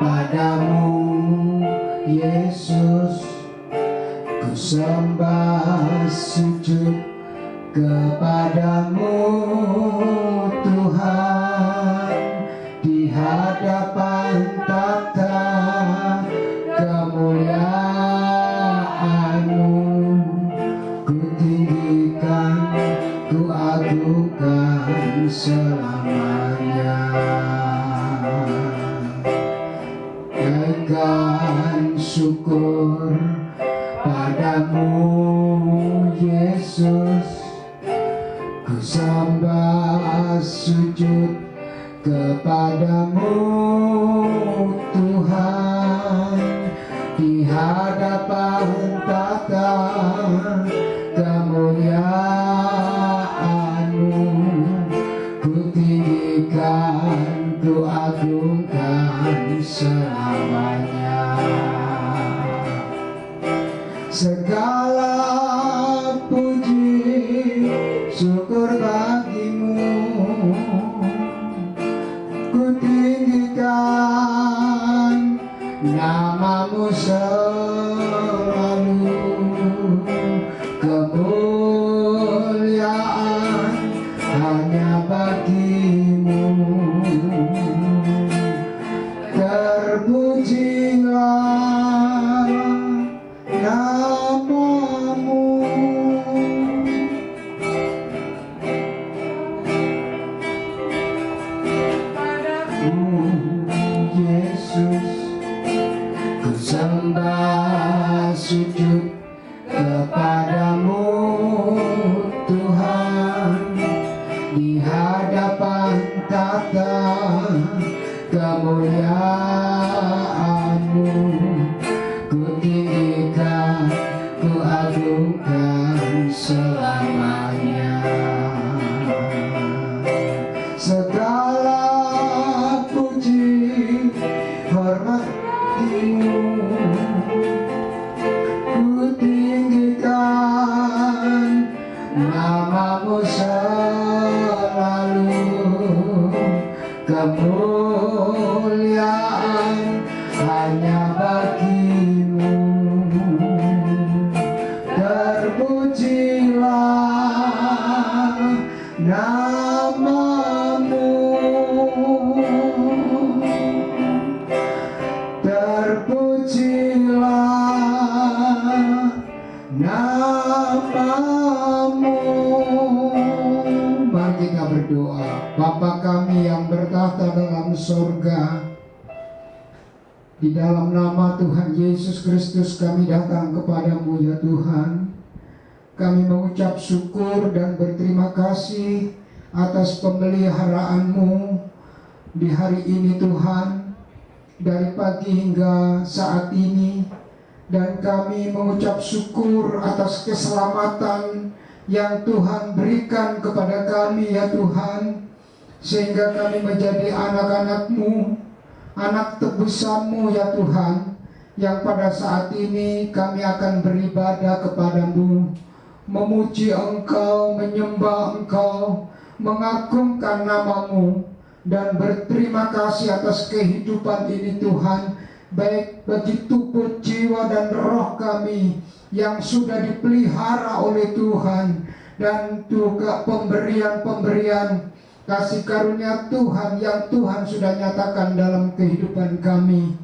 Padamu Yesus, ku sembah sujud kepadamu Tuhan, di hadapan tahta kemuliaan-Mu. Ku tinggikan, ku agungkan selamanya. Dengan syukur padamu Yesus, ku sembah sujud kepadamu Tuhan, di hadapan tahta kemuliaan-Mu. Ku tinggikan, ku agungkan selamanya. Segala puji syukur bagimu, ku tinggikan nama-Mu selalu. Kemuliaan hanya bagi-Mu, terpujilah nama-Mu. Yesus, ku sembah sujud kepadamu Tuhan, di hadapan tahta kemuliaan-Mu. Ku tinggikan, ku agungkan selamanya. Segala puji hormat bagimu, ku tinggikan nama-Mu selalu. Kemuliaan hanya bagi-Mu, terpujilah nama-Mu, terpujilah nama-Mu. Mari kita berdoa. Bapa kami yang bertahta dalam surga, di dalam nama Tuhan Yesus Kristus kami datang kepadamu ya Tuhan. Kami mengucap syukur dan berterima kasih atas pemeliharaan-Mu di hari ini Tuhan, dari pagi hingga saat ini. Dan kami mengucap syukur atas keselamatan yang Tuhan berikan kepada kami ya Tuhan, sehingga kami menjadi anak-anak-Mu, anak tebusan-Mu ya Tuhan, yang pada saat ini kami akan beribadah kepadamu, memuji Engkau, menyembah Engkau, mengagungkan nama-Mu, dan berterima kasih atas kehidupan ini Tuhan, baik bagi tubuh, jiwa, dan roh kami yang sudah dipelihara oleh Tuhan, dan juga pemberian-pemberian kasih karunia Tuhan yang Tuhan sudah nyatakan dalam kehidupan kami.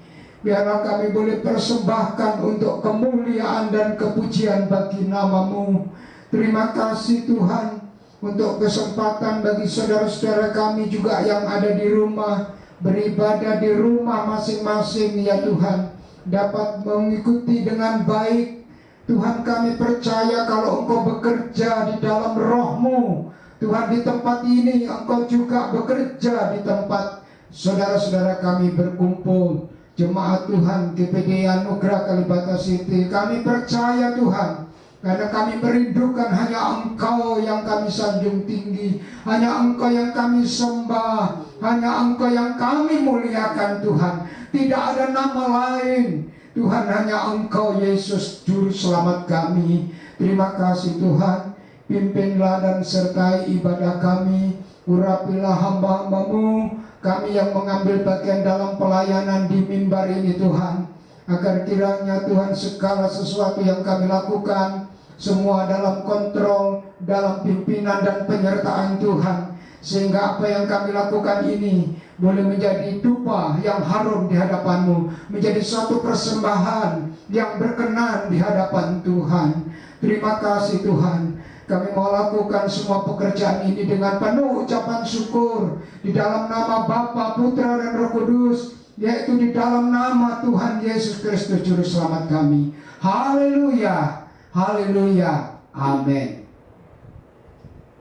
Biarlah kami boleh persembahkan untuk kemuliaan dan kepujian bagi nama-Mu. Terima kasih Tuhan untuk kesempatan bagi saudara-saudara kami juga yang ada di rumah, beribadah di rumah masing-masing ya Tuhan, dapat mengikuti dengan baik. Tuhan, kami percaya kalau Engkau bekerja di dalam roh-Mu Tuhan, di tempat ini Engkau juga bekerja di tempat saudara-saudara kami berkumpul. Jemaat Tuhan GPD Anugerah Kalibata City, kami percaya Tuhan, karena kami merindukan hanya Engkau yang kami sanjung tinggi, hanya Engkau yang kami sembah, hanya Engkau yang kami muliakan Tuhan. Tidak ada nama lain Tuhan, hanya Engkau Yesus Juru Selamat kami. Terima kasih Tuhan, pimpinlah dan sertai ibadah kami, urapilah hamba-Hamba-Mu, kami yang mengambil bagian dalam pelayanan di mimbar ini Tuhan, agar kiranya Tuhan segala sesuatu yang kami lakukan semua dalam kontrol, dalam pimpinan dan penyertaan Tuhan, sehingga apa yang kami lakukan ini boleh menjadi dupa yang harum di hadapan-Mu, menjadi suatu persembahan yang berkenan di hadapan Tuhan. Terima kasih Tuhan. Kami mau lakukan semua pekerjaan ini dengan penuh ucapan syukur di dalam nama Bapa, Putra, dan Roh Kudus, yaitu di dalam nama Tuhan Yesus Kristus Juru Selamat kami. Haleluya, haleluya, amin.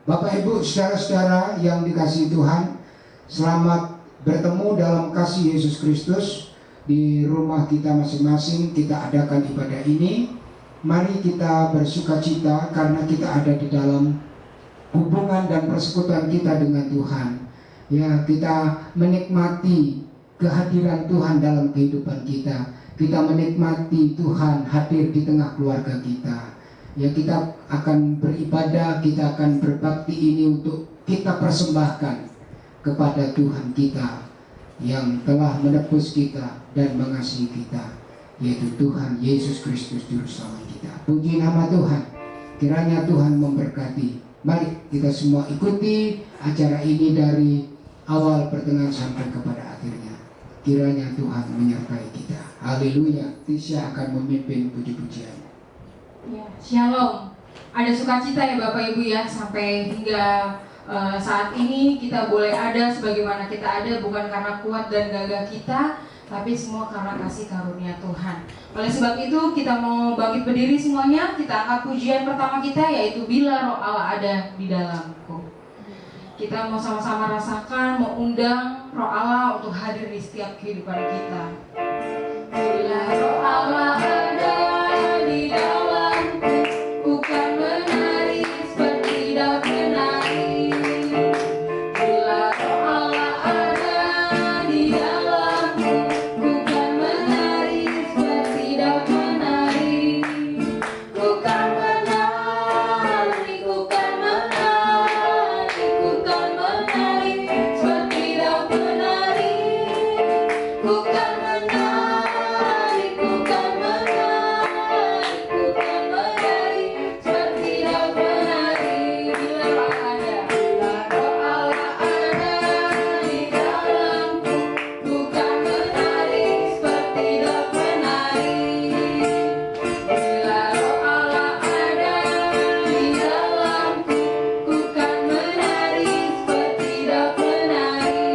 Bapak Ibu, saudara-saudara yang dikasihi Tuhan, selamat bertemu dalam kasih Yesus Kristus. Di rumah kita masing-masing kita adakan ibadah ini. Mari kita bersukacita karena kita ada di dalam hubungan dan persekutuan kita dengan Tuhan. Ya, kita menikmati kehadiran Tuhan dalam kehidupan kita. Kita menikmati Tuhan hadir di tengah keluarga kita. Ya, kita akan beribadah, kita akan berbakti ini untuk kita persembahkan kepada Tuhan kita yang telah menebus kita dan mengasihi kita, yaitu Tuhan Yesus Kristus Juru Selamat kita. Puji nama Tuhan. Kiranya Tuhan memberkati. Mari kita semua ikuti acara ini dari awal, pertengahan sampai kepada akhirnya. Kiranya Tuhan menyertai kita. Haleluya. Tisha akan memimpin puji-pujian. Ya, shalom. Ada sukacita ya Bapak Ibu ya, sampai hingga saat ini kita boleh ada sebagaimana kita ada, bukan karena kuat dan gagah kita, tapi semua karena kasih karunia Tuhan. Oleh sebab itu kita mau bangkit berdiri semuanya. Kita angkat pujian pertama kita, yaitu Bila Roh Allah Ada di Dalamku. Kita mau sama-sama rasakan, mau undang Roh Allah untuk hadir di setiap kehidupan kita. Bila Roh Allah ada di dalamku, bukan menari seperti daun menari. Bila Roh Allah ada di dalamku, bukan menari seperti daun menari. Bukan menari, bukan menari, bukan menari seperti daun menari. Bukan menari, bukan menari, bukan menari seperti daun menari. Bila Roh Allah ada di dalamku, bukan menari seperti daun menari. Bila Roh Allah ada di dalamku, bukan menari seperti daun menari.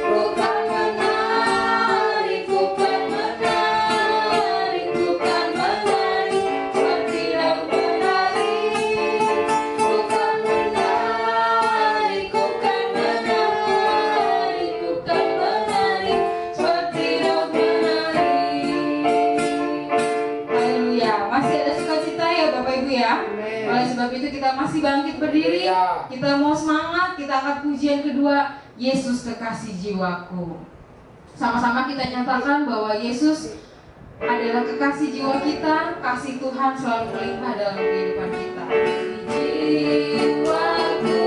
Bukan menari, bukan menari, bukan menari seperti daun menari. Bukan menari, bukan menari, bukan menari seperti daun menari. Haleluya. Masih ada sukacita ya Bapak Ibu ya. Oleh sebab itu kita masih bangkit berdiri. Kita mau semangat. Kita angkat pujian kedua, Yesus Kekasih Jiwaku. Sama-sama kita nyatakan bahwa Yesus adalah kekasih jiwa kita. Kasih Tuhan selalu melimpah dalam kehidupan kita. Jiwaku,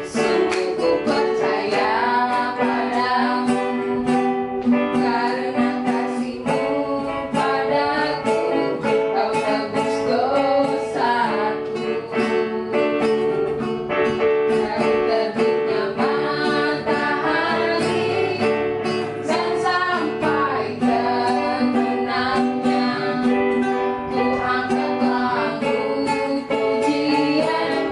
sungguh ku percaya padamu, karena kasih-Mu padaku, Kau tebus dosaku. Dari terbitnya matahari dan sampai terbenamnya, ku angkat lagu pujian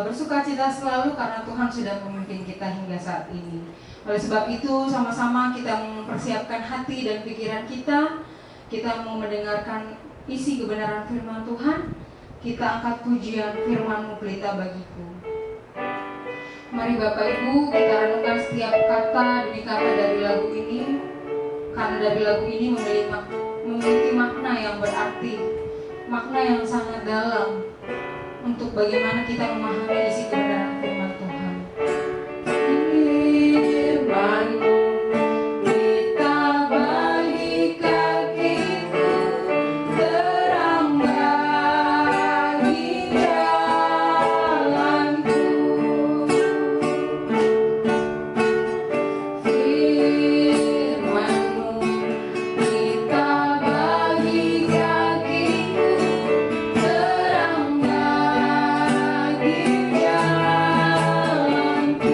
bersukacita selalu karena Tuhan sudah memimpin kita hingga saat ini. Oleh sebab itu sama-sama kita mempersiapkan hati dan pikiran kita mau mendengarkan isi kebenaran firman Tuhan. Kita angkat pujian firman-Mu pelita bagiku. Mari Bapak Ibu kita renungkan setiap kata demi kata dari lagu ini, karena dari lagu ini memiliki makna yang berarti, makna yang sangat dalam untuk bagaimana kita memahami isi kebenaran firman Tuhan. Firman-Mu pelita bagi kakiku, terang bagi jalanku. Firman-Mu pelita bagi kakiku, terang bagi jalanku.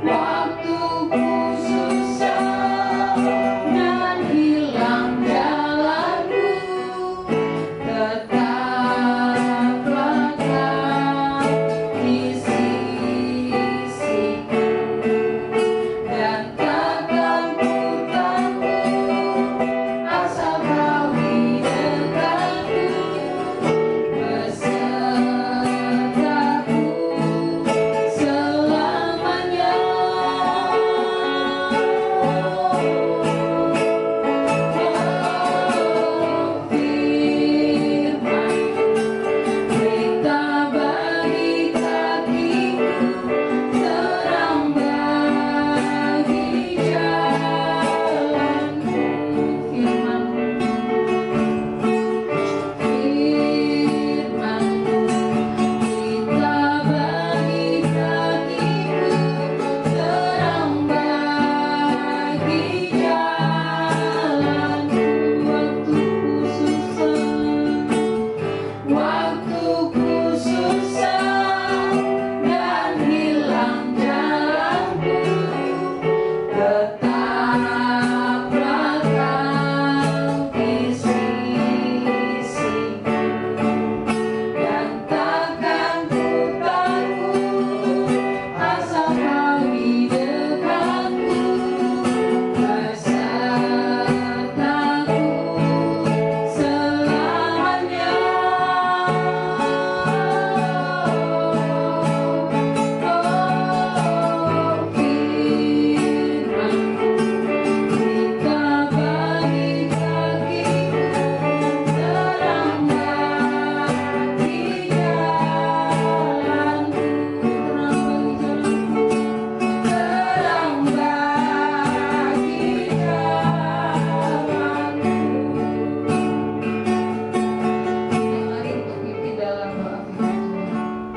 Waktu ku susah dan hilang jalanku, tetaplah Kau di sisiku, dan takkan ku takut asal Kau di dekatku, besertaku selamanya. Firman pelita bagi kakiku, terang bagi jalanku. Firman-Mu pelita bagi kakiku, terang bagi jalanku. Waktu ku susah dan hilang jalanku, tetaplah Kau di sisiku, dan takkan ku takut asal Kau di dekatku, besertaku selamanya.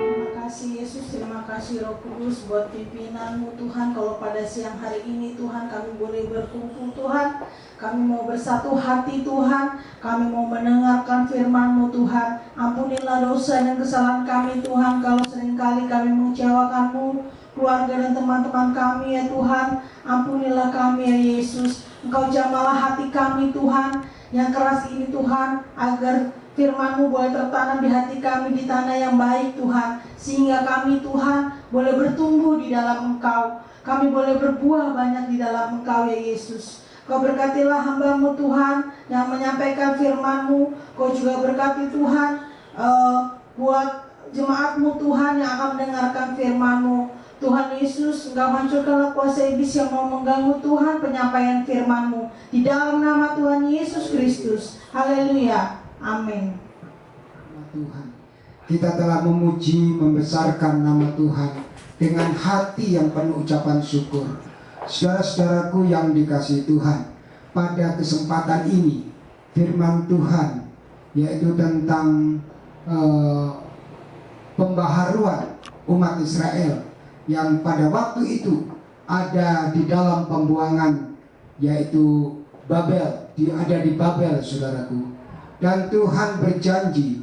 Terima kasih Yesus, terima kasih Roh Kudus buat pimpinan-Mu Tuhan. Kalau pada siang hari ini Tuhan kami boleh berkumpul Tuhan, kami mau bersatu hati Tuhan, kami mau mendengarkan firman-Mu Tuhan. Ampunilah dosa dan kesalahan kami Tuhan, kalau seringkali kami mengecewakan-Mu, keluarga dan teman-teman kami ya Tuhan. Ampunilah kami ya Yesus, Engkau jamahlah hati kami Tuhan yang keras ini Tuhan, agar firman-Mu boleh tertanam di hati kami di tanah yang baik Tuhan, sehingga kami Tuhan boleh bertumbuh di dalam Engkau, kami boleh berbuah banyak di dalam Engkau ya Yesus. Kau berkatilah hamba-Mu Tuhan yang menyampaikan firman-Mu. Kau juga berkati Tuhan buat jemaat-Mu Tuhan yang akan mendengarkan firman-Mu. Tuhan Yesus, Engkau hancurkanlah kuasa iblis yang mau mengganggu Tuhan penyampaian firman-Mu. Di dalam nama Tuhan Yesus Kristus. Haleluya. Amin. Tuhan, kita telah memuji, membesarkan nama Tuhan dengan hati yang penuh ucapan syukur. Saudara-saudaraku yang dikasihi Tuhan, pada kesempatan ini firman Tuhan yaitu tentang pembaharuan umat Israel yang pada waktu itu ada di dalam pembuangan, yaitu Babel, ada di Babel, saudaraku. Dan Tuhan berjanji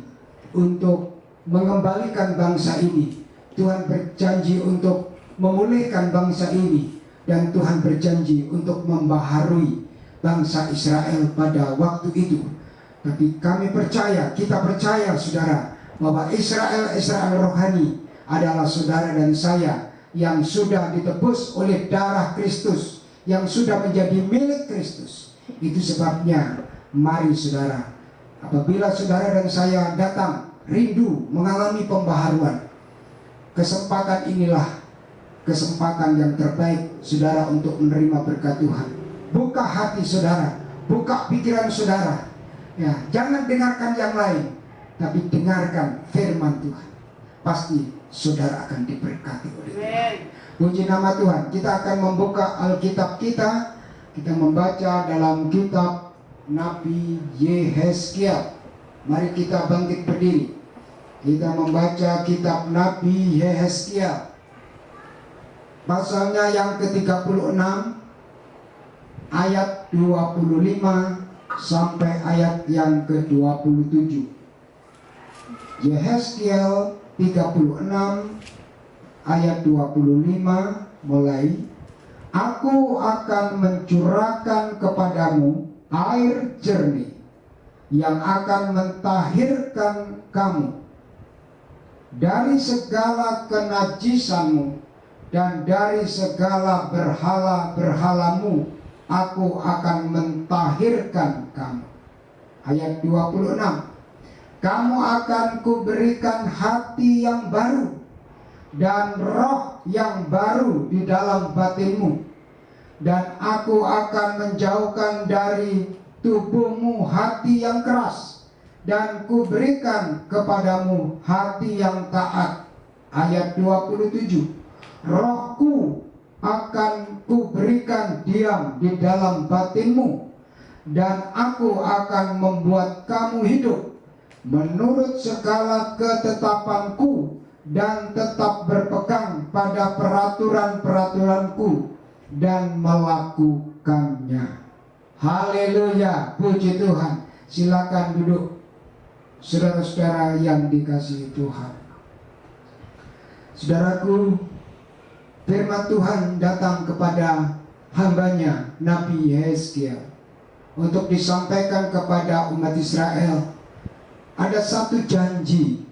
untuk mengembalikan bangsa ini. Tuhan berjanji untuk memulihkan bangsa ini. Dan Tuhan berjanji untuk membaharui bangsa Israel pada waktu itu. Tapi kami percaya, kita percaya saudara, bahwa Israel rohani adalah saudara dan saya yang sudah ditebus oleh darah Kristus, yang sudah menjadi milik Kristus. Itu sebabnya mari saudara, apabila saudara dan saya datang rindu mengalami pembaharuan, kesempatan inilah kesempatan yang terbaik saudara untuk menerima berkat Tuhan. Buka hati saudara, buka pikiran saudara. Ya, jangan dengarkan yang lain, tapi dengarkan firman Tuhan. Pasti saudara akan diberkati oleh Tuhan. Puji nama Tuhan. Kita akan membuka Alkitab kita. Kita membaca dalam kitab Nabi Yehezkiel. Mari kita bangkit berdiri. Kita membaca kitab Nabi Yehezkiel. Pasalnya yang ke-36 ayat 25 sampai ayat yang ke-27. Yehezkiel 36 ayat 25 mulai. Aku akan mencurahkan kepadamu air jernih yang akan mentahirkan kamu dari segala kenajisanmu dan dari segala berhala-berhalamu. Aku akan mentahirkan kamu. Ayat 26. Kamu akan kuberikan hati yang baru dan roh yang baru di dalam batinmu, dan aku akan menjauhkan dari tubuhmu hati yang keras, dan kuberikan kepadamu hati yang taat. Ayat 27. Rohku akan kuberikan diam di dalam batinmu, dan aku akan membuat kamu hidup menurut segala ketetapanku, dan tetap berpegang pada peraturan-peraturanku dan melakukannya. Haleluya, puji Tuhan. Silakan duduk saudara-saudara yang dikasihi Tuhan. Saudaraku, firman Tuhan datang kepada hambanya Nabi Yehezkiel untuk disampaikan kepada umat Israel. Ada satu janji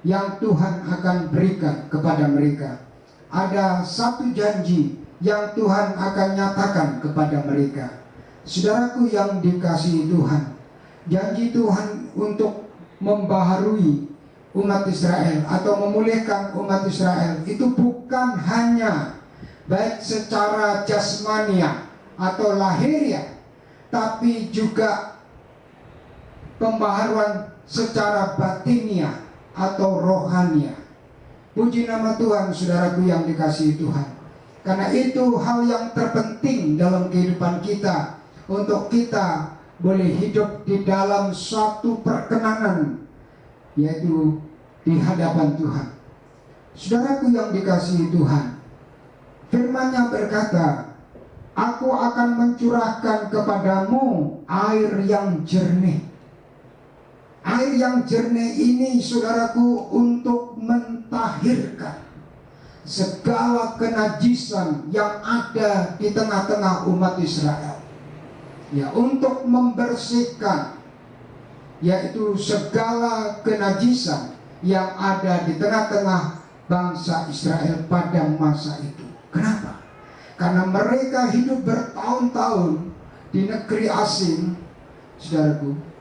yang Tuhan akan berikan kepada mereka. Ada satu janji yang Tuhan akan nyatakan kepada mereka. Saudaraku yang dikasihi Tuhan, janji Tuhan untuk membaharui umat Israel atau memulihkan umat Israel itu bukan hanya baik secara jasmania atau lahiriah, tapi juga pembaharuan secara batiniah atau rohaniah. Puji nama Tuhan, saudaraku yang dikasihi Tuhan. Karena itu hal yang terpenting dalam kehidupan kita, untuk kita boleh hidup di dalam suatu perkenanan, yaitu di hadapan Tuhan. Saudaraku yang dikasihi Tuhan, firman-Nya berkata, aku akan mencurahkan kepadamu air yang jernih. Air yang jernih ini, saudaraku, untuk mentahirkan segala kenajisan yang ada di tengah-tengah umat Israel. Ya, untuk membersihkan, yaitu segala kenajisan yang ada di tengah-tengah bangsa Israel pada masa itu. Kenapa? Karena mereka hidup bertahun-tahun di negeri asing, saudaraku.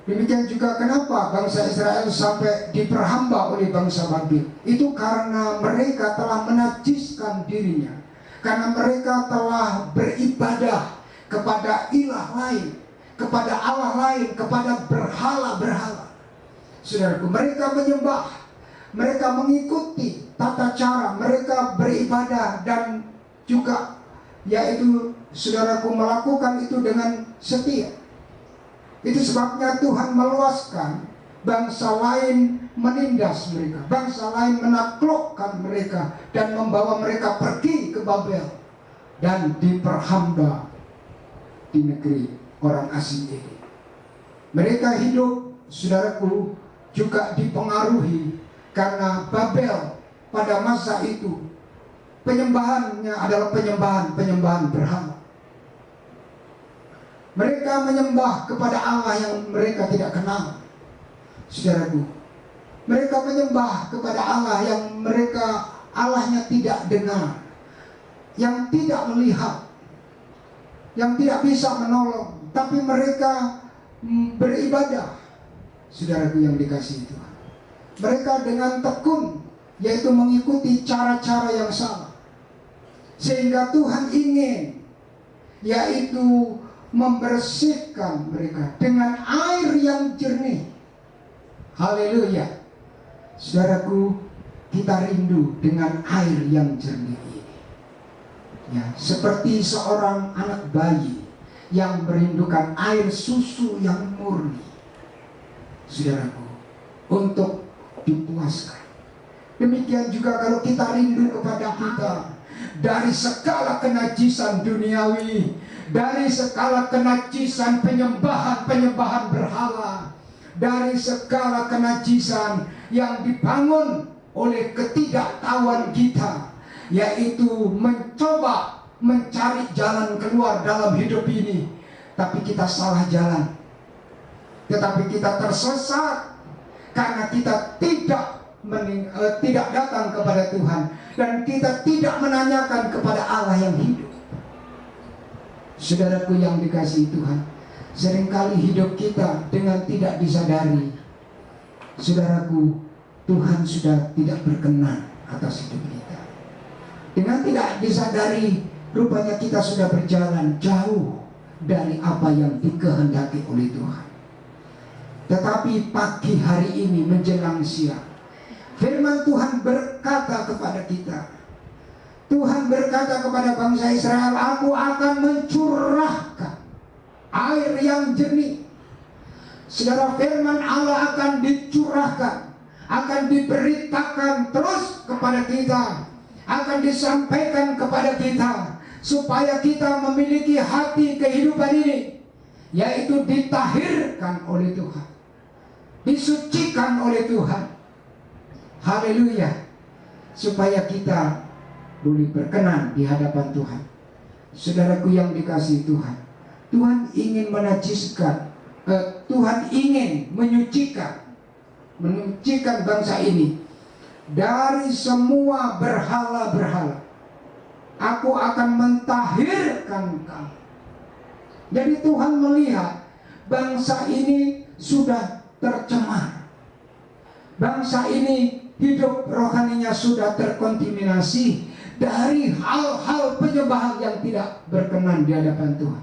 Demikian juga kenapa bangsa Israel sampai diperhamba oleh bangsa Babil. Itu karena mereka telah menajiskan dirinya, karena mereka telah beribadah kepada ilah lain, kepada Allah lain, kepada berhala-berhala. Saudaraku, mereka menyembah, mereka mengikuti tata cara mereka beribadah, dan juga yaitu saudaraku melakukan itu dengan setia. Itu sebabnya Tuhan meluaskan, bangsa lain menindas mereka, bangsa lain menaklukkan mereka dan membawa mereka pergi ke Babel dan diperhamba di negeri orang asing ini. Mereka hidup, saudaraku, juga dipengaruhi karena Babel pada masa itu penyembahannya adalah penyembahan berhala. Mereka menyembah kepada Allah yang mereka tidak kenal. Saudaraku, mereka menyembah kepada Allah yang Allahnya tidak dengar, yang tidak melihat, yang tidak bisa menolong, tapi mereka beribadah. Saudaraku yang dikasihi Tuhan, mereka dengan tekun, yaitu mengikuti cara-cara yang sama, sehingga Tuhan ingin, yaitu membersihkan mereka dengan air yang jernih. Haleluya. Saudaraku, kita rindu dengan air yang jernih ini. Ya, seperti seorang anak bayi yang merindukan air susu yang murni. Saudaraku, untuk dipuaskan. Demikian juga kalau kita rindu kepada kita dari segala kenajisan duniawi, dari segala kenajisan penyembahan berhala, dari segala kenajisan yang dibangun oleh ketidaktahuan kita, yaitu mencoba mencari jalan keluar dalam hidup ini, tapi kita salah jalan, tetapi kita tersesat karena kita tidak datang kepada Tuhan, dan kita tidak menanyakan kepada Allah yang hidup. Saudaraku yang dikasihi Tuhan, seringkali hidup kita dengan tidak disadari, saudaraku, Tuhan sudah tidak berkenan atas hidup kita. Dengan tidak disadari, rupanya kita sudah berjalan jauh dari apa yang dikehendaki oleh Tuhan. Tetapi pagi hari ini menjelang siang, firman Tuhan berkata kepada kita, Tuhan berkata kepada bangsa Israel, aku akan mencurahkan air yang jernih. Saudara, firman Allah akan dicurahkan, akan diberitakan terus kepada kita, akan disampaikan kepada kita, supaya kita memiliki hati kehidupan ini, yaitu ditahirkan oleh Tuhan, disucikan oleh Tuhan. Haleluya. Supaya kita boleh berkenan di hadapan Tuhan. Saudaraku yang dikasihi Tuhan, Tuhan ingin menajiskan, Tuhan ingin menyucikan bangsa ini dari semua berhala-berhala. Aku akan mentahirkan kamu. Jadi Tuhan melihat bangsa ini sudah tercemar. Bangsa ini hidup rohaninya sudah terkontaminasi dari hal-hal penyembahan yang tidak berkenan di hadapan Tuhan,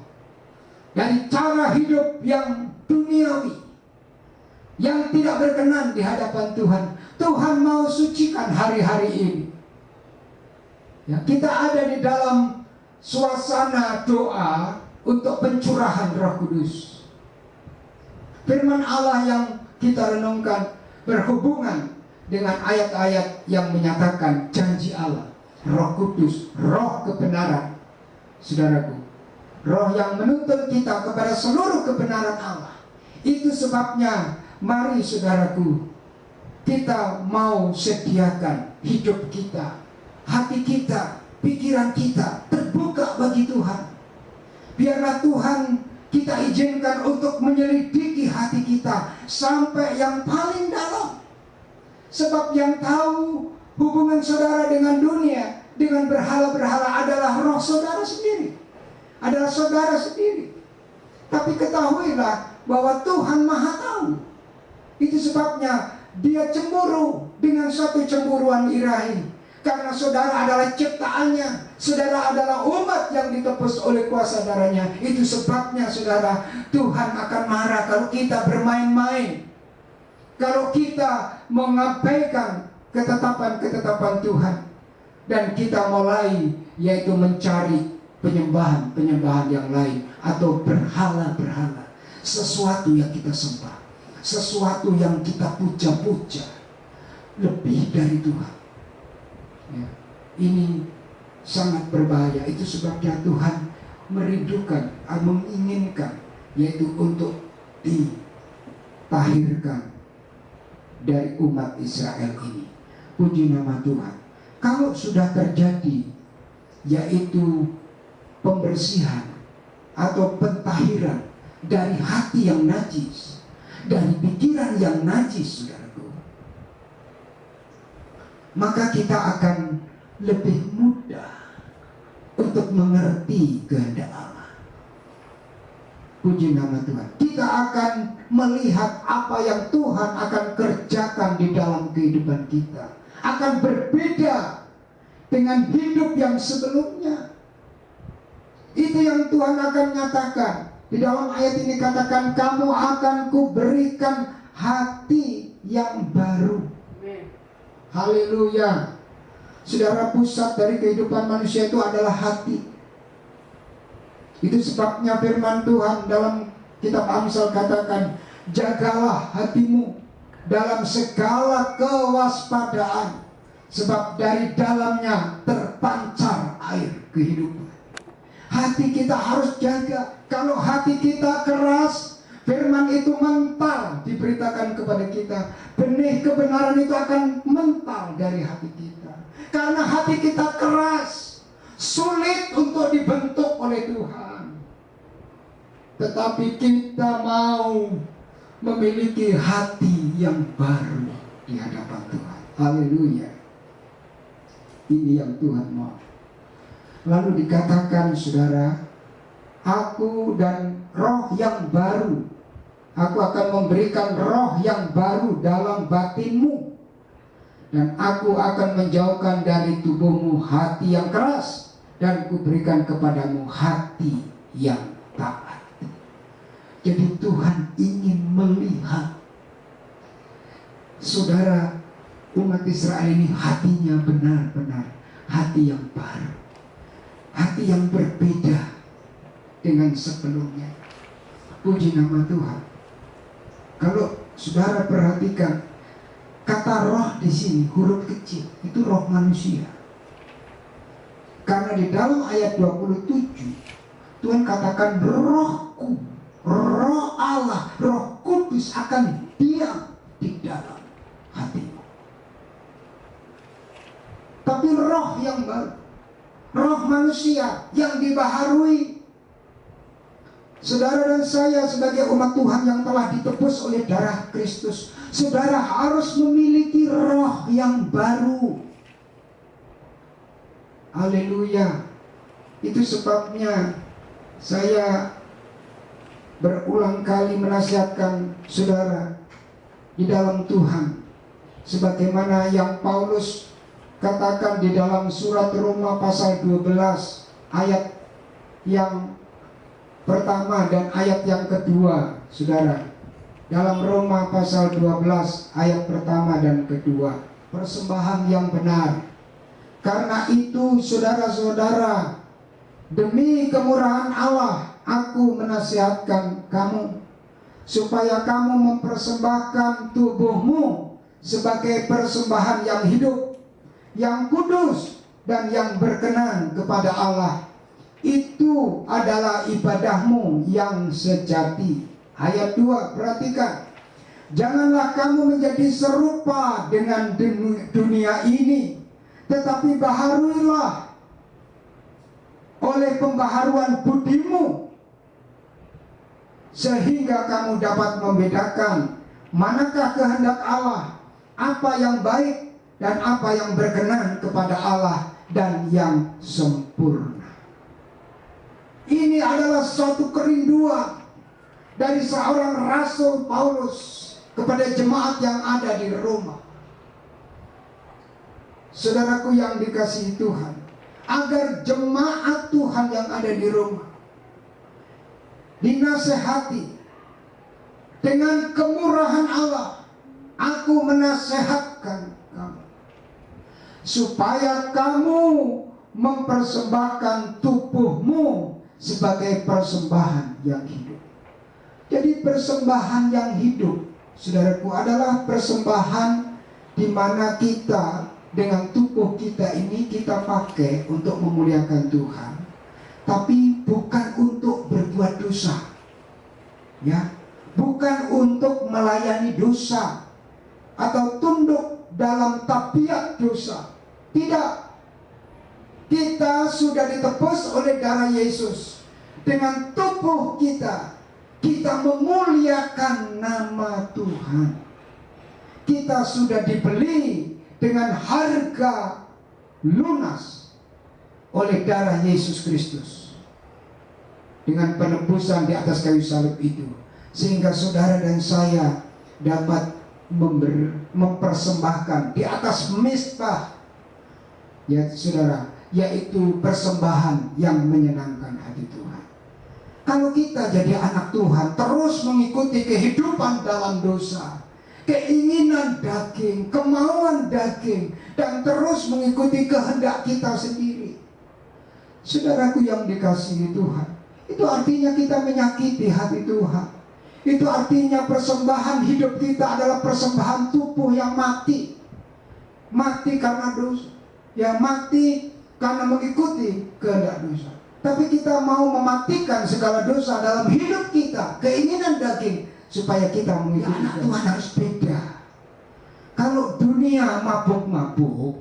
dari cara hidup yang duniawi yang tidak berkenan di hadapan Tuhan. Tuhan mau sucikan hari-hari ini. Ya, kita ada di dalam suasana doa untuk pencurahan Roh Kudus. Firman Allah yang kita renungkan berhubungan dengan ayat-ayat yang menyatakan janji Allah, Roh Kudus, Roh kebenaran. Saudaraku, Roh yang menuntun kita kepada seluruh kebenaran Allah. Itu sebabnya mari saudaraku, kita mau sediakan hidup kita, hati kita, pikiran kita terbuka bagi Tuhan. Biarlah Tuhan kita izinkan untuk menyelidiki hati kita sampai yang paling dalam. Sebab yang tahu hubungan saudara dengan dunia, dengan berhala-berhala adalah roh saudara sendiri, adalah saudara sendiri. Tapi ketahuilah bahwa Tuhan Maha Tahu. Itu sebabnya Dia cemburu dengan suatu cemburuan ilahi, karena saudara adalah ciptaannya, saudara adalah umat yang ditebus oleh kuasa darahnya. Itu sebabnya saudara, Tuhan akan marah kalau kita bermain-main, kalau kita mengabaikan ketetapan-ketetapan Tuhan, dan kita mulai yaitu mencari penyembahan yang lain atau berhala-berhala, sesuatu yang kita sembah, sesuatu yang kita puja-puja lebih dari Tuhan. Ya, ini sangat berbahaya. Itu sebabnya Tuhan merindukan, menginginkan, yaitu untuk ditahirkan dari umat Israel ini. Puji nama Tuhan. Kalau sudah terjadi yaitu pembersihan atau pentahiran dari hati yang najis, dari pikiran yang najis, saudaraku, maka kita akan lebih mudah untuk mengerti kehendak Allah. Puji nama Tuhan. Kita akan melihat apa yang Tuhan akan kerjakan di dalam kehidupan kita. Akan berbeda dengan hidup yang sebelumnya. Itu yang Tuhan akan nyatakan. Di dalam ayat ini katakan, kamu akan kuberikan hati yang baru. Haleluya. Saudara, pusat dari kehidupan manusia itu adalah hati. Itu sebabnya firman Tuhan dalam kitab Amsal katakan, jagalah hatimu dalam segala kewaspadaan, sebab dari dalamnya terpancar air kehidupan. Hati kita harus jaga. Kalau hati kita keras, firman itu mental diberitakan kepada kita. Benih kebenaran itu akan mental dari hati kita. Karena hati kita keras, sulit untuk dibentuk oleh Tuhan. Tetapi kita mau memiliki hati yang baru di hadapan Tuhan. Haleluya. Ini yang Tuhan mau. Lalu dikatakan, saudara, aku dan roh yang baru. Aku akan memberikan roh yang baru dalam batinmu. Dan aku akan menjauhkan dari tubuhmu hati yang keras, dan kuberikan kepadamu hati yang taat. Jadi Tuhan ingin melihat, saudara, umat Israel ini hatinya benar-benar hati yang baru, hati yang berbeda dengan sebelumnya. Puji nama Tuhan. Kalau saudara perhatikan, kata roh di sini huruf kecil, itu roh manusia. Karena di dalam ayat 27 Tuhan katakan, rohku, roh Allah, roh kudus akan diam di dalam hatimu. Tapi roh yang baru, roh manusia yang dibaharui. Saudara dan saya sebagai umat Tuhan yang telah ditebus oleh darah Kristus, saudara harus memiliki roh yang baru. Haleluya. Itu sebabnya saya berulang kali menasihatkan saudara di dalam Tuhan, sebagaimana yang Paulus katakan di dalam surat Roma pasal 12 ayat yang pertama dan ayat yang kedua, saudara. Dalam Roma pasal 12 ayat pertama dan kedua, persembahan yang benar. Karena itu saudara-saudara, demi kemurahan Allah, aku menasihatkan kamu supaya kamu mempersembahkan tubuhmu sebagai persembahan yang hidup, yang kudus, dan yang berkenan kepada Allah. Itu adalah ibadahmu yang sejati. Ayat 2, perhatikan. Janganlah kamu menjadi serupa dengan dunia ini, tetapi baharuilah oleh pembaharuan budimu, sehingga kamu dapat membedakan manakah kehendak Allah, apa yang baik dan apa yang berkenan kepada Allah dan yang sempurna. Ini adalah suatu kerinduan dari seorang Rasul Paulus kepada jemaat yang ada di Roma. Saudaraku yang dikasihi Tuhan, agar jemaat Tuhan yang ada di Roma dinasehati dengan kemurahan Allah. Aku menasehatkan kamu supaya kamu mempersembahkan tubuhmu sebagai persembahan yang hidup. Jadi persembahan yang hidup, saudaraku, adalah persembahan di mana kita dengan tubuh kita ini kita pakai untuk memuliakan Tuhan, tapi bukan untuk berbuat dosa, ya, bukan untuk melayani dosa atau tunduk dalam tabiat dosa. Tidak. Kita sudah ditebus oleh darah Yesus, dengan tubuh kita, kita memuliakan nama Tuhan. Kita sudah dibeli dengan harga lunas oleh darah Yesus Kristus, dengan penebusan di atas kayu salib itu, sehingga saudara dan saya dapat mempersembahkan di atas mezbah, ya saudara, yaitu persembahan yang menyenangkan hati Tuhan. Kalau kita jadi anak Tuhan, terus mengikuti kehidupan dalam dosa, keinginan daging, kemauan daging, dan terus mengikuti kehendak kita sendiri, saudaraku yang dikasihi Tuhan, itu artinya kita menyakiti hati Tuhan. Itu artinya persembahan hidup kita adalah persembahan tubuh yang mati. Mati karena dosa, ya mati karena mengikuti kehendak dosa. Tapi kita mau mematikan segala dosa dalam hidup kita, keinginan daging, supaya kita mengikuti anak Tuhan. Harus beda. Kalau dunia mabuk-mabuk,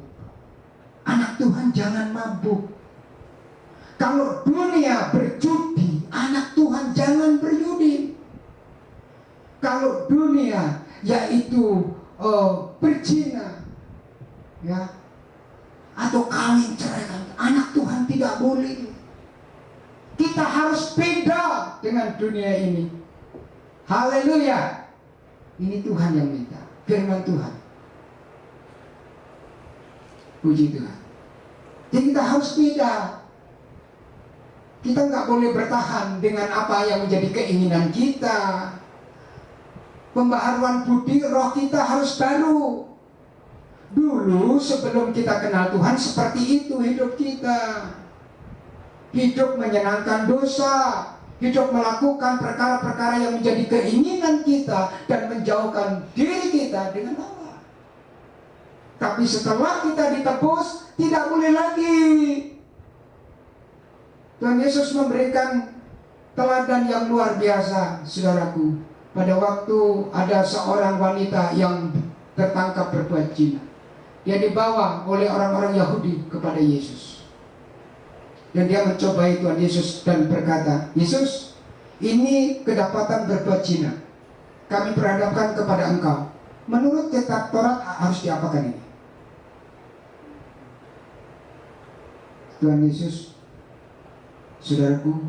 anak Tuhan jangan mabuk. Kalau dunia berjudi, anak Tuhan jangan berjudi. Kalau dunia yaitu berzina, ya, atau kawin cerai, anak Tuhan tidak boleh. Kita harus beda dengan dunia ini. Haleluya. Ini Tuhan yang minta, firman Tuhan. Puji Tuhan. Jadi kita harus beda. Kita nggak boleh bertahan dengan apa yang menjadi keinginan kita. Pembaharuan budi roh kita harus baru. Dulu sebelum kita kenal Tuhan, seperti itu hidup kita. Hidup menyenangkan dosa, hidup melakukan perkara-perkara yang menjadi keinginan kita dan menjauhkan diri kita dengan Allah. Tapi setelah kita ditebus, tidak boleh lagi. Tuhan Yesus memberikan teladan yang luar biasa, saudaraku. Pada waktu ada seorang wanita yang tertangkap berbuat zina, dia dibawa oleh orang-orang Yahudi kepada Yesus. Dan dia mencobai Tuhan Yesus dan berkata, Yesus, ini kedapatan berbuat zina. Kami perhadapkan kepada engkau. Menurut kitab Taurat harus diapakan ini? Tuhan Yesus, saudaraku,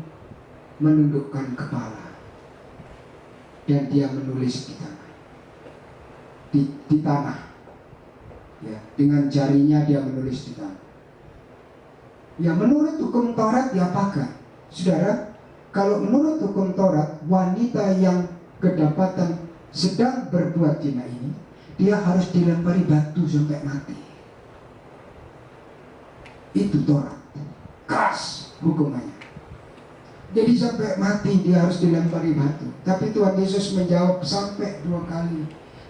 menundukkan kepala. Dan dia menulis di tanah, di tanah, ya, dengan jarinya dia menulis di tanah. Ya, menurut hukum Taurat diapakan? Saudara, kalau menurut hukum Taurat, wanita yang kedapatan sedang berbuat zina ini, dia harus dilempari batu sampai mati. Itu Taurat, keras hukumannya. Jadi sampai mati dia harus dilempari batu. Tapi Tuhan Yesus menjawab sampai 2 kali.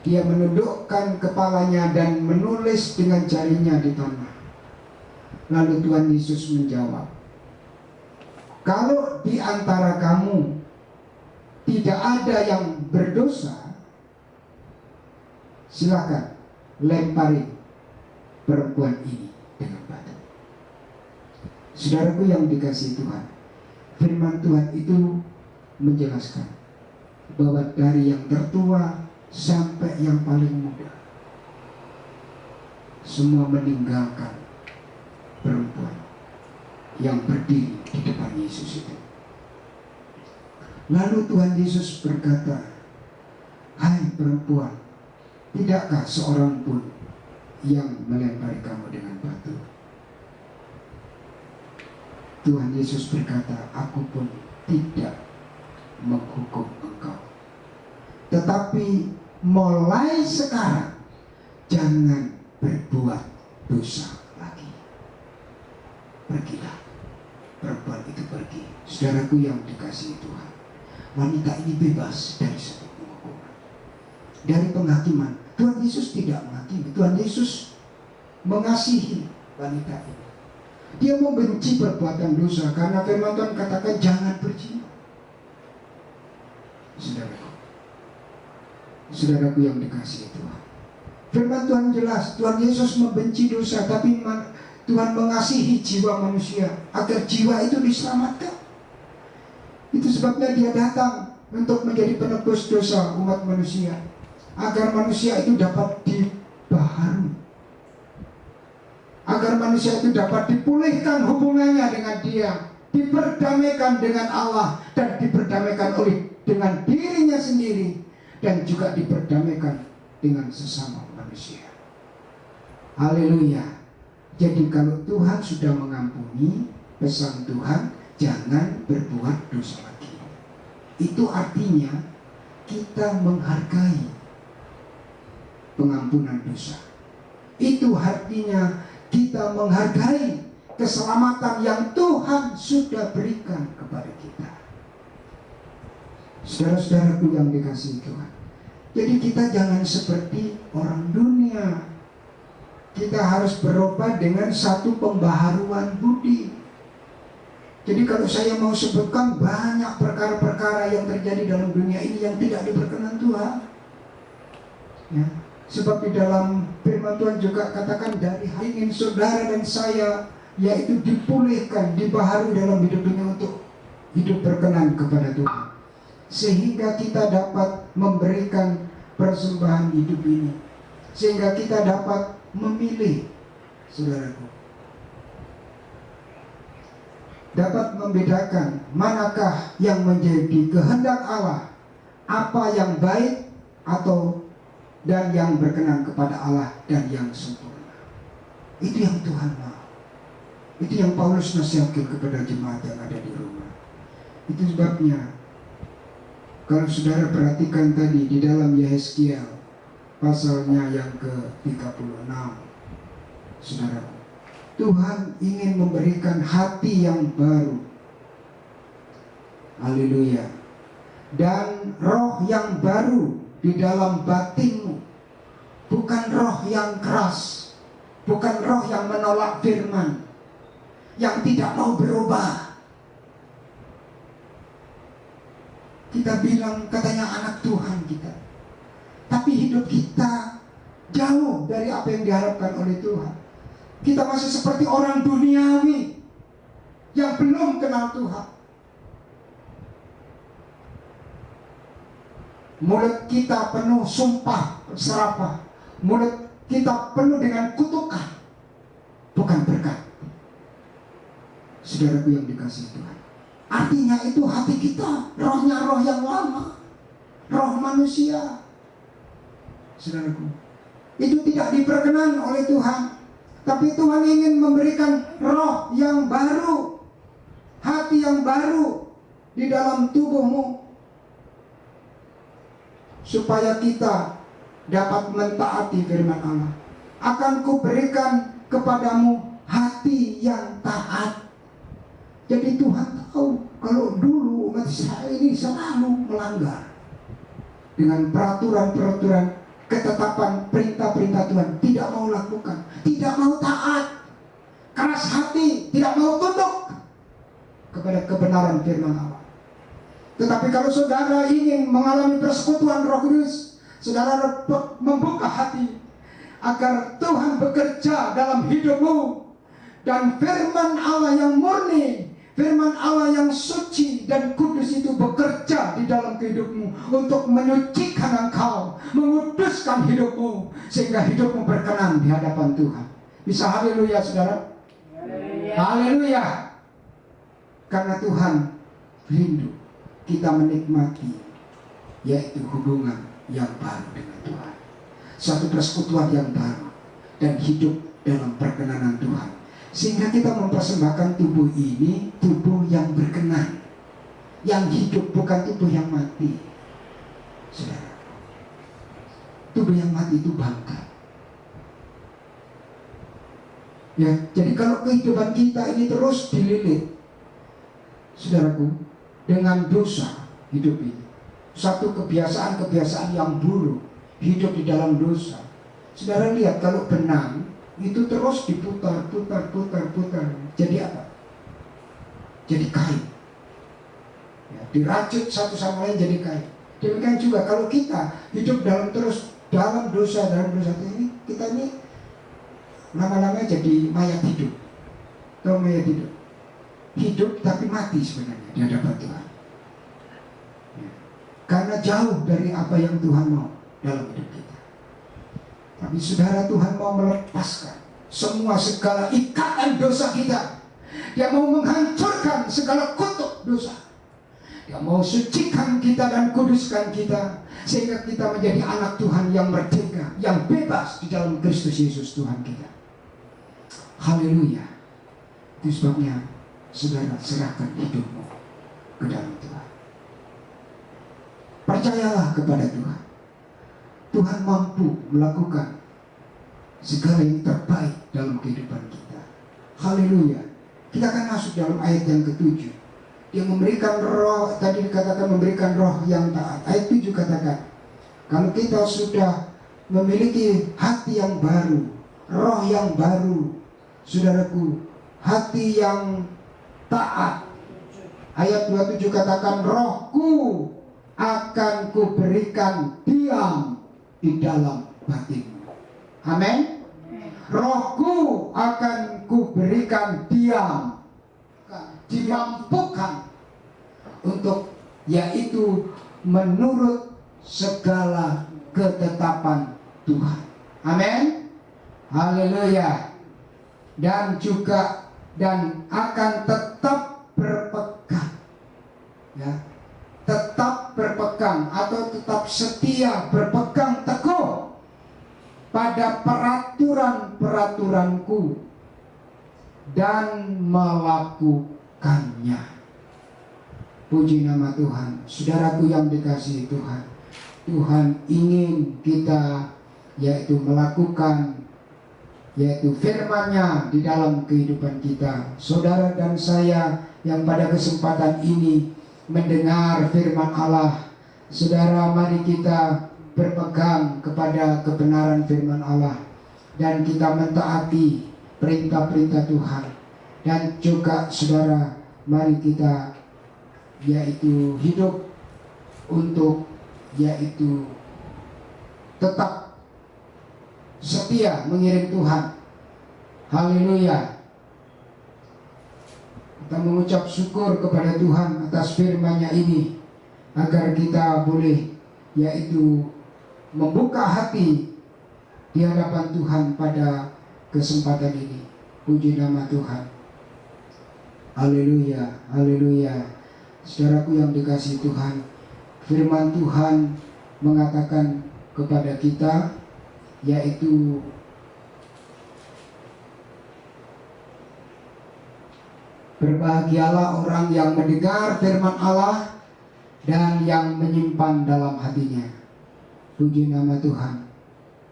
Dia menundukkan kepalanya dan menulis dengan jarinya di tanah. Lalu Tuhan Yesus menjawab, kalau di antara kamu tidak ada yang berdosa, silakan lempari perempuan ini dengan batu. Saudaraku yang dikasihi Tuhan, firman Tuhan itu menjelaskan bahwa dari yang tertua sampai yang paling muda, semua meninggalkan perempuan yang berdiri di depan Yesus itu. Lalu Tuhan Yesus berkata, hai perempuan, tidakkah seorang pun yang melempari kamu dengan batu? Tuhan Yesus berkata, aku pun tidak menghukum engkau. Tetapi mulai sekarang jangan berbuat dosa lagi. Pergilah. Perempuan itu pergi. Saudaraku yang dikasihi Tuhan, wanita ini bebas dari satu penghukuman, dari penghakiman. Tuhan Yesus tidak menghakimi. Tuhan Yesus mengasihi wanita ini. Dia membenci perbuatan dosa karena firman Tuhan katakan jangan berzina. Saudaraku yang dikasihi Tuhan, firman Tuhan jelas. Tuhan Yesus membenci dosa, tapi Tuhan mengasihi jiwa manusia agar jiwa itu diselamatkan. Itu sebabnya dia datang untuk menjadi penebus dosa umat manusia, agar manusia itu dapat dibaharui, agar manusia itu dapat dipulihkan hubungannya dengan dia, diperdamaikan dengan Allah, dan diperdamaikan dengan dirinya sendiri, dan juga diperdamaikan dengan sesama manusia. Haleluya. Jadi kalau Tuhan sudah mengampuni, pesan Tuhan, jangan berbuat dosa lagi. Itu artinya kita menghargai pengampunan dosa. Itu artinya kita menghargai keselamatan yang Tuhan sudah berikan kepada kita. Saudara-saudaraku yang dikasihi Tuhan, jadi kita jangan seperti orang dunia. Kita harus berubah dengan satu pembaharuan budi. Jadi kalau saya mau sebutkan banyak perkara-perkara yang terjadi dalam dunia ini yang tidak diperkenan Tuhan, ya, sebab di dalam firman Tuhan juga katakan dari ingin saudara dan saya, yaitu dipulihkan, dibaharui dalam hidup ini untuk hidup berkenan kepada Tuhan, sehingga kita dapat memberikan persembahan hidup ini, sehingga kita dapat memilih, saudaraku, dapat membedakan manakah yang menjadi kehendak Allah, apa yang baik atau dan yang berkenan kepada Allah dan yang sempurna. Itu yang Tuhan mau. Itu yang Paulus nasihatkan kepada jemaat yang ada di Roma. Itu sebabnya kalau saudara perhatikan tadi di dalam Yehezkiel pasalnya yang ke-36, saudara, Tuhan ingin memberikan hati yang baru. Haleluya. Dan roh yang baru di dalam batinmu. Bukan roh yang keras, bukan roh yang menolak firman, yang tidak mau berubah. Kita bilang katanya anak Tuhan kita, tapi hidup kita jauh dari apa yang diharapkan oleh Tuhan. Kita masih seperti orang duniawi yang belum kenal Tuhan. Mulut kita penuh sumpah serapah, mulut kita penuh dengan kutukan, bukan berkat. Saudaraku yang dikasihi Tuhan, artinya itu hati kita, rohnya roh yang lama, roh manusia. Saudaraku, itu tidak diperkenan oleh Tuhan. Tapi Tuhan ingin memberikan roh yang baru, hati yang baru di dalam tubuhmu, supaya kita dapat mentaati firman Allah. Akan kuberikan kepadamu hati yang taat. Jadi Tuhan tahu kalau dulu umat Israel ini selalu melanggar dengan peraturan-peraturan, ketetapan perintah-perintah Tuhan, tidak mau lakukan, tidak mau taat, keras hati, tidak mau tunduk kepada kebenaran firman Allah. Tetapi kalau saudara ingin mengalami persekutuan Roh Kudus, saudara membuka hati agar Tuhan bekerja dalam hidupmu, dan firman Allah yang murni, firman Allah yang suci dan kudus itu bekerja di dalam hidupmu untuk menyucikan engkau, menguduskan hidupmu, sehingga hidupmu berkenan di hadapan Tuhan. Bisa haleluya saudara? Haleluya. Karena Tuhan rindu kita menikmati, yaitu hubungan yang baru dengan Tuhan, suatu persekutuan yang baru, dan hidup dalam perkenanan Tuhan, sehingga kita mempersembahkan tubuh ini, tubuh yang berkenan, yang hidup, bukan tubuh yang mati. Saudara, tubuh yang mati itu bangkai. Ya, jadi kalau kehidupan kita ini terus dililit, saudaraku, dengan dosa hidup ini, satu kebiasaan-kebiasaan yang buruk, hidup di dalam dosa. Saudara lihat kalau benang itu terus diputar. Jadi apa? Jadi kain. Ya, dirajut satu sama lain jadi kain. Demikian juga kalau kita hidup dalam dosa ini, kita ini lama-lama jadi mayat hidup. Tahu mayat hidup? Hidup tapi mati sebenarnya di hadapan Tuhan. karena jauh dari apa yang Tuhan mau dalam hidup kita. Tapi saudara, Tuhan mau melepaskan semua segala ikatan dosa kita. Dia mau menghancurkan segala kutuk dosa. Dia mau sucikan kita dan kuduskan kita, sehingga kita menjadi anak Tuhan yang merdeka, yang bebas di dalam Kristus Yesus Tuhan kita. Haleluya. Itu sebabnya saudara, serahkan hidupmu ke dalam Tuhan. Percayalah kepada Tuhan. Tuhan mampu melakukan segala yang terbaik dalam kehidupan kita. Haleluya. Kita akan masuk dalam ayat yang ke-7. Dia memberikan roh, tadi dikatakan memberikan roh yang taat. Ayat 7 katakan, kalau kita sudah memiliki hati yang baru, roh yang baru, saudaraku, hati yang taat. Ayat 27 katakan, rohku akan kuberikan diam di dalam batinmu. Amin. Rohku akan kuberikan diam, dimampukan untuk, yaitu menurut segala ketetapan Tuhan. Amin. Haleluya. Dan juga akan tetap berpegang, ya, tetap berpegang atau tetap setia berpegang teguh pada peraturan-peraturanku dan melakukannya. Puji nama Tuhan. Saudaraku yang dikasihi Tuhan, Tuhan ingin kita yaitu melakukan yaitu firman-Nya di dalam kehidupan kita. Saudara dan saya yang pada kesempatan ini mendengar firman Allah, saudara, mari kita berpegang kepada kebenaran firman Allah dan kita mentaati perintah-perintah Tuhan. Dan juga saudara, mari kita yaitu hidup untuk yaitu tetap setia mengiring Tuhan. Haleluya. Kita mengucap syukur kepada Tuhan atas firman-Nya ini, agar kita boleh yaitu membuka hati di hadapan Tuhan pada kesempatan ini. Puji nama Tuhan. Haleluya, haleluya. Saudaraku yang dikasihi Tuhan, firman Tuhan mengatakan kepada kita, yaitu berbahagialah orang yang mendengar firman Allah dan yang menyimpan dalam hatinya. Puji nama Tuhan.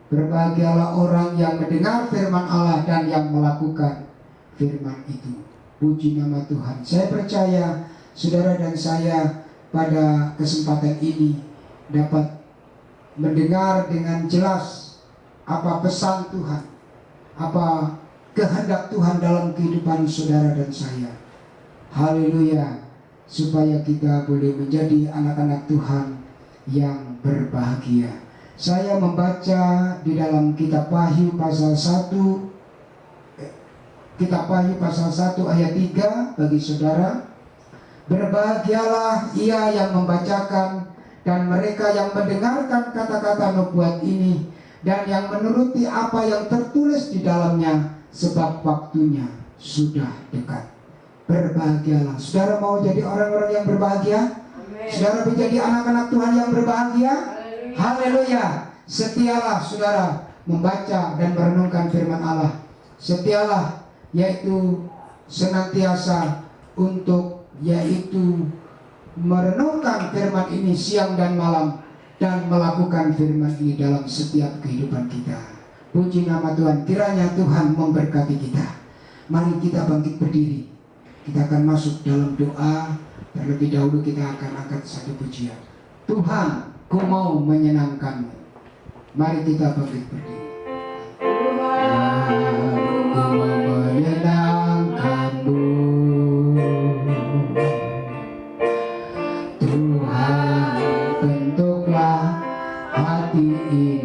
Berbahagialah orang yang mendengar firman Allah dan yang melakukan firman itu. Puji nama Tuhan. Saya percaya saudara dan saya pada kesempatan ini dapat mendengar dengan jelas apa pesan Tuhan, apa kehendak Tuhan dalam kehidupan saudara dan saya. Haleluya. Supaya kita boleh menjadi anak-anak Tuhan yang berbahagia. Saya membaca di dalam kitab Wahyu pasal 1, kitab Wahyu pasal 1 ayat 3 bagi saudara. Berbahagialah ia yang membacakan dan mereka yang mendengarkan kata-kata nubuat ini dan yang menuruti apa yang tertulis di dalamnya, sebab waktunya sudah dekat. Berbahagialah. Saudara mau jadi orang-orang yang berbahagia? Amen. Saudara menjadi anak-anak Tuhan yang berbahagia? Haleluya. Setialah saudara membaca dan merenungkan firman Allah. Setialah yaitu senantiasa untuk yaitu merenungkan firman ini siang dan malam dan melakukan firman ini dalam setiap kehidupan kita. Puji nama Tuhan. Kiranya Tuhan memberkati kita. Mari kita bangkit berdiri. Kita akan masuk dalam doa. Terlebih dahulu kita akan angkat satu pujian. Tuhan, ku mau menyenangkanmu. Mari kita bangkit berdiri. Tuhan, ku mau menyenangkanmu. Tuhan, bentuklah hati ini.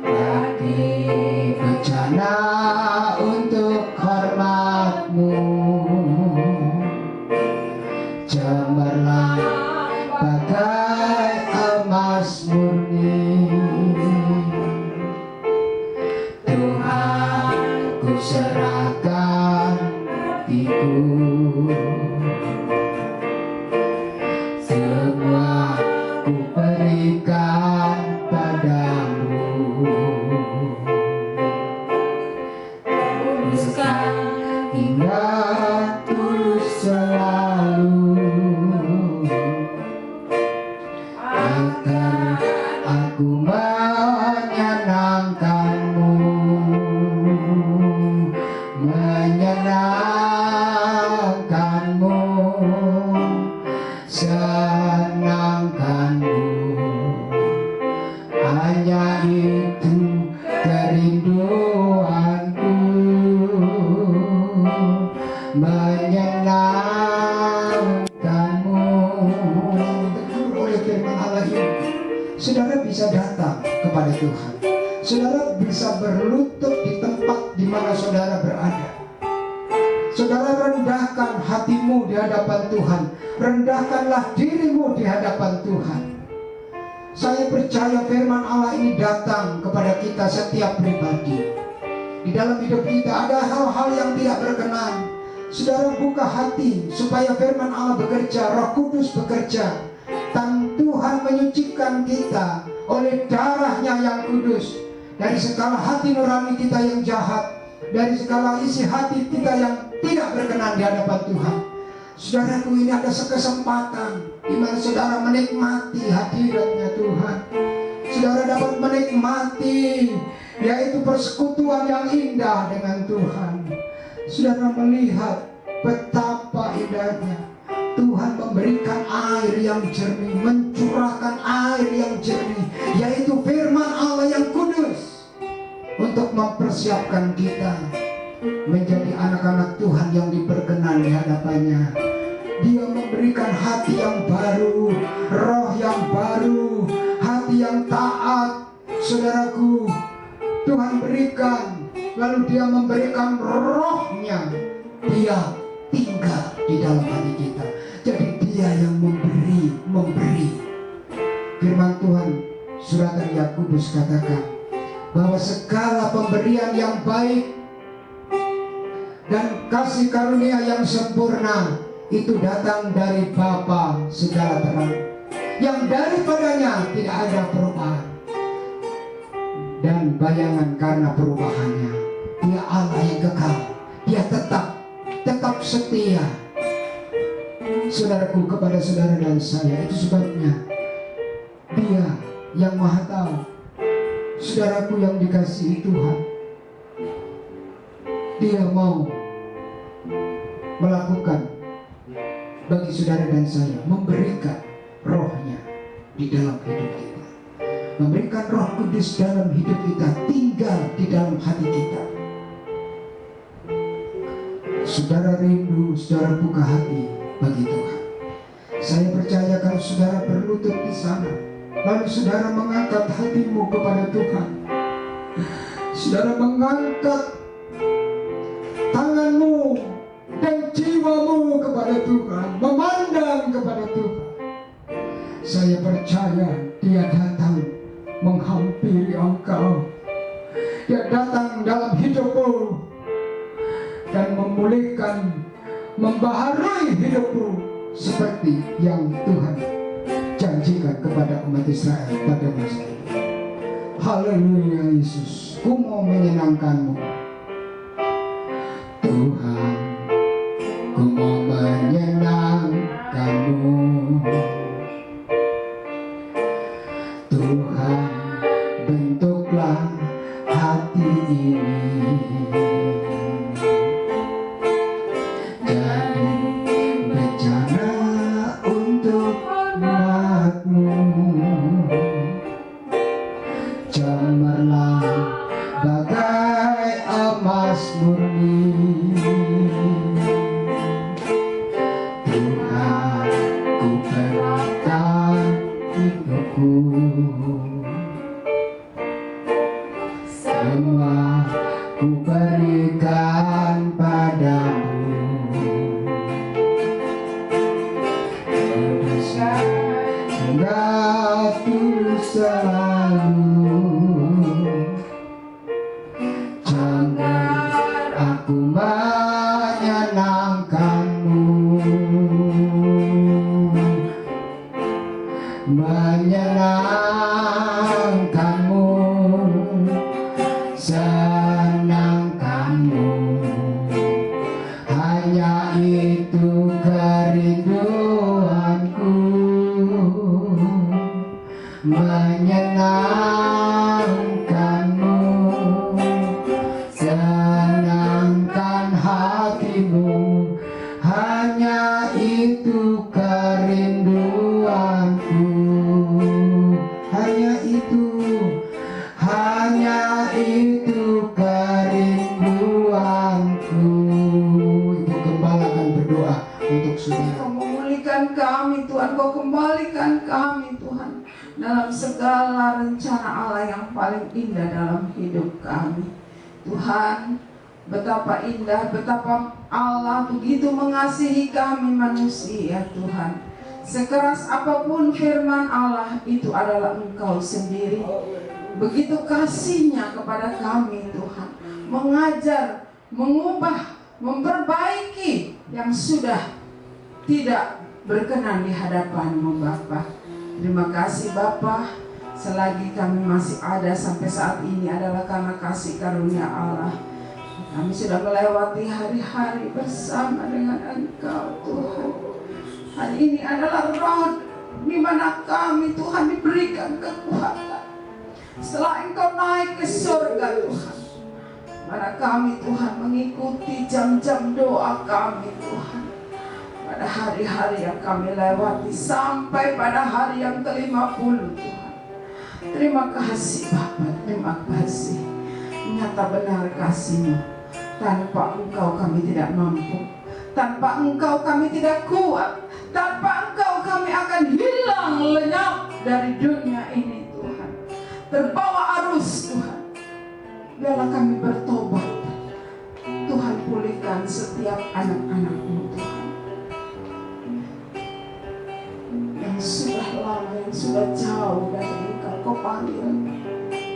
Bagi bencana untuk hormat-Mu. akan hatiku. Semua ku berikan padamu. Tuluskan hingga tulus selalu, agar aku menyenangkanmu, menyenangkanmu, senangkanmu. Hanya itu kerinduanku, menyenangkanmu. Tegur oleh firman Allah ini, saudara bisa datang kepada Tuhan. Saudara bisa berlutut di tempat di mana saudara berada. Saudara rendahkan hatimu di hadapan Tuhan. Rendahkanlah dirimu di hadapan Tuhan. Saya percaya firman Allah ini datang kepada kita setiap pribadi. Di dalam hidup kita ada hal-hal yang tidak berkenan. Saudara buka hati supaya firman Allah bekerja, Roh Kudus bekerja. Dan Tuhan menyucikan kita oleh darahnya yang kudus dari segala hati nurani kita yang jahat, dari segala isi hati kita yang tidak berkenan di hadapan Tuhan. Saudaraku, ini ada kesempatan di mana saudara menikmati hadiratnya Tuhan. Saudara dapat menikmati yaitu persekutuan yang indah dengan Tuhan. Saudara melihat betapa indahnya Tuhan memberikan air yang jernih, mencurahkan air yang jernih, yaitu firman Allah yang kudus, untuk mempersiapkan kita menjadi anak-anak Tuhan yang diperkenan di hadapannya. Dia memberikan hati yang baru, roh yang baru, hati yang taat. Saudaraku, Tuhan berikan, lalu Dia memberikan rohnya. Dia tinggal di dalam hati kita. Jadi Dia yang memberi. Firman Tuhan, suratan Yakobus katakan bahwa segala pemberian yang baik dan kasih karunia yang sempurna itu datang dari Bapa segala terang, yang daripadanya tidak ada perubahan dan bayangan karena perubahannya. Dia Allah yang kekal, Dia tetap setia. Saudaraku, kepada saudara dan saya, itu sebabnya Dia yang Maha Tahu. Saudaraku yang dikasihi Tuhan, Dia mau melakukan bagi saudara dan saya, memberikan rohnya di dalam hidup kita, memberikan Roh Kudus dalam hidup kita, tinggal di dalam hati kita. Saudara rindu, saudara buka hati bagi Tuhan. Saya percaya kalau saudara berlutut di sana, lalu saudara mengangkat hatimu kepada Tuhan, saudara mengangkat tanganmu dan jiwamu kepada Tuhan, memandang kepada Tuhan, saya percaya Dia datang menghampiri engkau. Dia datang dalam hidupmu dan memulihkan, membaharui hidupmu seperti yang Tuhan janjikan kepada umat Israel pada masa itu. Haleluya Yesus, ku mau menyenangkanmu Tuhan, ku mau menyenangkanmu Tuhan, bentuklah hati ini jadi bencana untuk umat-Mu. Cemerlang bagai emas murni Tuhan, ku berikan hidupku, semua ku berikan padamu. Hingga tulus selalu, jangan aku menyenangkanmu, menyenangkanmu, senangkanmu, hanya itu kerinduanku, menyenangkanmu, senangkan hatimu, hanya itu kerinduanku, hanya itu kerinduanku. Ibu Gembala akan berdoa untuk saudara. Kau memulihkan kami Tuhan, Kau kembalikan kami Tuhan dalam segala rencana Allah yang paling indah dalam hidup kami. Tuhan, betapa indah, betapa Allah begitu mengasihi kami manusia Tuhan. Sekeras apapun firman Allah, itu adalah Engkau sendiri. Begitu kasihnya kepada kami Tuhan, mengajar, mengubah, memperbaiki yang sudah tidak berkenan di hadapan-Mu Bapa. Terima kasih Bapa, selagi kami masih ada sampai saat ini adalah karena kasih karunia Allah. Kami sudah melewati hari-hari bersama dengan Engkau Tuhan. Hari ini adalah roh di mana kami Tuhan diberikan kekuatan. Setelah Engkau naik ke surga Tuhan, mana kami Tuhan mengikuti jam-jam doa kami Tuhan. Pada hari-hari yang kami lewati sampai pada hari yang ke-50 Tuhan. Terima kasih Bapa, terima kasih. Nyata benar kasih-Mu. Tanpa Engkau kami tidak mampu. Tanpa Engkau kami tidak kuat. Tanpa Engkau kami akan hilang lenyap dari dunia ini Tuhan. Terbawa arus Tuhan. Biarlah kami bertobat. Tuhan pulihkan setiap anak-anak-Mu Tuhan. Yang sudah lama, yang sudah jauh dari Engkau, Kau panggil.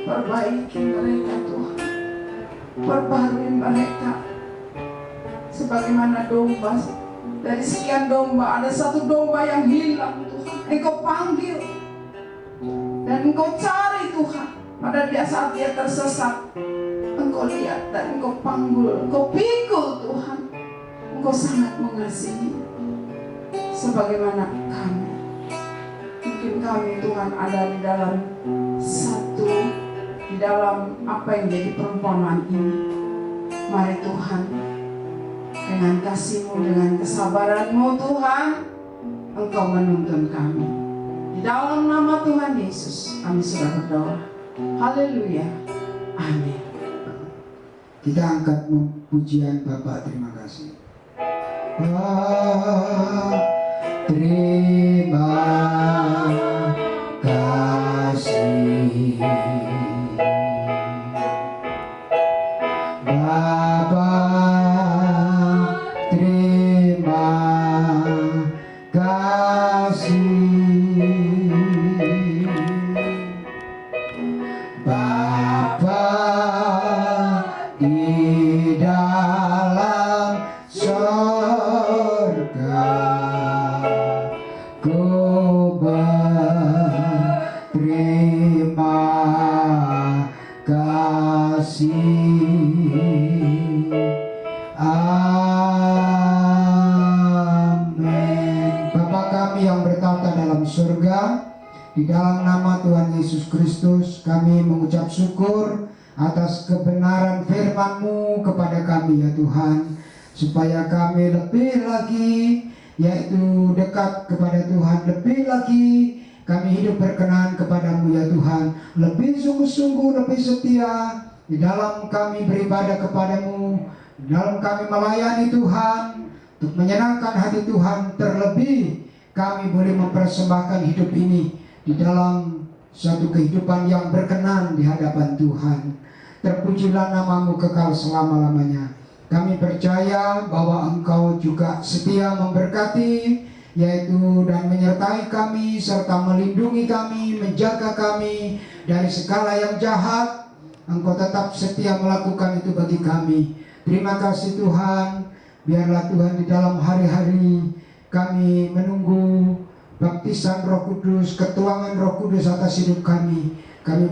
Perbaiki mereka Tuhan. Perbarui mereka. Sebagaimana domba, dari sekian domba ada satu domba yang hilang Tuhan. Engkau panggil dan Engkau cari Tuhan. Pada saat dia tersesat, Engkau lihat dan Engkau panggil, Engkau pikul Tuhan. Engkau sangat mengasihi. Sebagaimana kami, mungkin kami Tuhan ada di dalam di dalam apa yang jadi perumpamaan ini. Mari Tuhan, dengan kasih-Mu, dengan kesabaran-Mu Tuhan, Engkau menuntun kami. Di dalam nama Tuhan Yesus kami sudah berdoa. Haleluya. Amin. Kita angkat pujian Bapak, terima kasih. Terima kasih Bapa, terima kasih Bapa di dalam surga, ku berterima kasih. Amin. Bapa kami yang bertata dalam surga, di dalam nama Tuhan Yesus Kristus kami mengucap syukur atas kebenaran firman-Mu kepada kami ya Tuhan, supaya kami lebih lagi yaitu dekat kepada Tuhan, lebih lagi kami hidup berkenan kepadamu ya Tuhan, lebih sungguh-sungguh, lebih setia di dalam kami beribadah kepadamu, di dalam kami melayani Tuhan untuk menyenangkan hati Tuhan. Terlebih kami boleh mempersembahkan hidup ini di dalam suatu kehidupan yang berkenan di hadapan Tuhan. Terpujilah nama-Mu kekal selama-lamanya. Kami percaya bahwa Engkau juga setia memberkati, yaitu dan menyertai kami serta melindungi kami, menjaga kami dari segala yang jahat. Engkau tetap setia melakukan itu bagi kami. Terima kasih Tuhan, biarlah Tuhan di dalam hari-hari kami menunggu baptisan Roh Kudus, ketuangan Roh Kudus atas hidup kami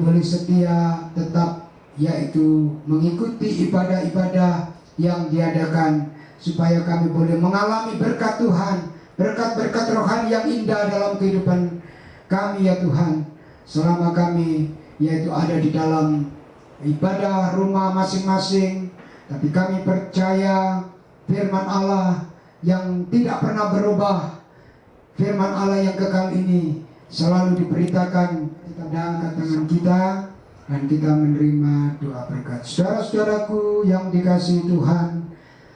boleh setia tetap, yaitu mengikuti ibadah-ibadah yang diadakan, supaya kami boleh mengalami berkat Tuhan, berkat-berkat rohani yang indah dalam kehidupan kami ya Tuhan, selama kami yaitu ada di dalam ibadah rumah masing-masing. Tapi kami percaya firman Allah yang tidak pernah berubah, firman Allah yang kekal ini selalu diberitakan. Kita angkat tangan kita dan kita menerima doa berkat. Saudara-saudaraku yang dikasihi Tuhan,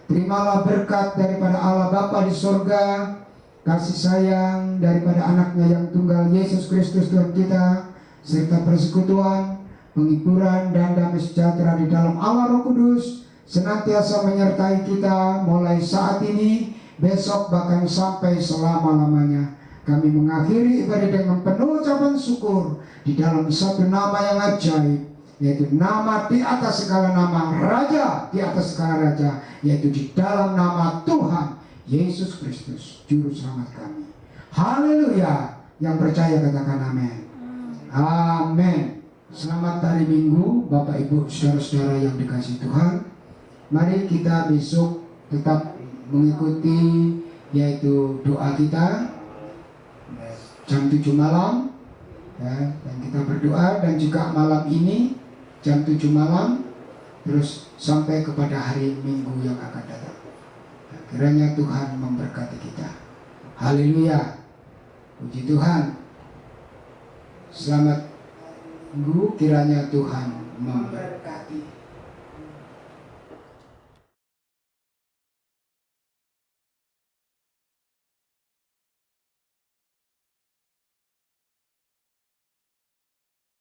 terimalah berkat daripada Allah Bapa di sorga, kasih sayang daripada anaknya yang tunggal Yesus Kristus Tuhan kita, serta persekutuan, penghiburan dan damai sejahtera di dalam Allah Roh Kudus senantiasa menyertai kita mulai saat ini, besok, bahkan sampai selama-lamanya. Kami mengakhiri ibadah dengan penuh ucapan syukur di dalam satu nama yang ajaib, yaitu nama di atas segala nama, Raja di atas segala raja, yaitu di dalam nama Tuhan Yesus Kristus, Juru Selamat kami. Haleluya. Yang percaya katakan amin. Amin. Selamat hari Minggu Bapak Ibu saudara-saudara yang dikasihi Tuhan. Mari kita besok tetap mengikuti yaitu doa kita jam 7 malam ya, dan kita berdoa, dan juga malam ini jam 7 malam terus sampai kepada hari Minggu yang akan datang. Kiranya Tuhan memberkati kita. Haleluya. Puji Tuhan. Selamat Minggu, kiranya Tuhan memberkati.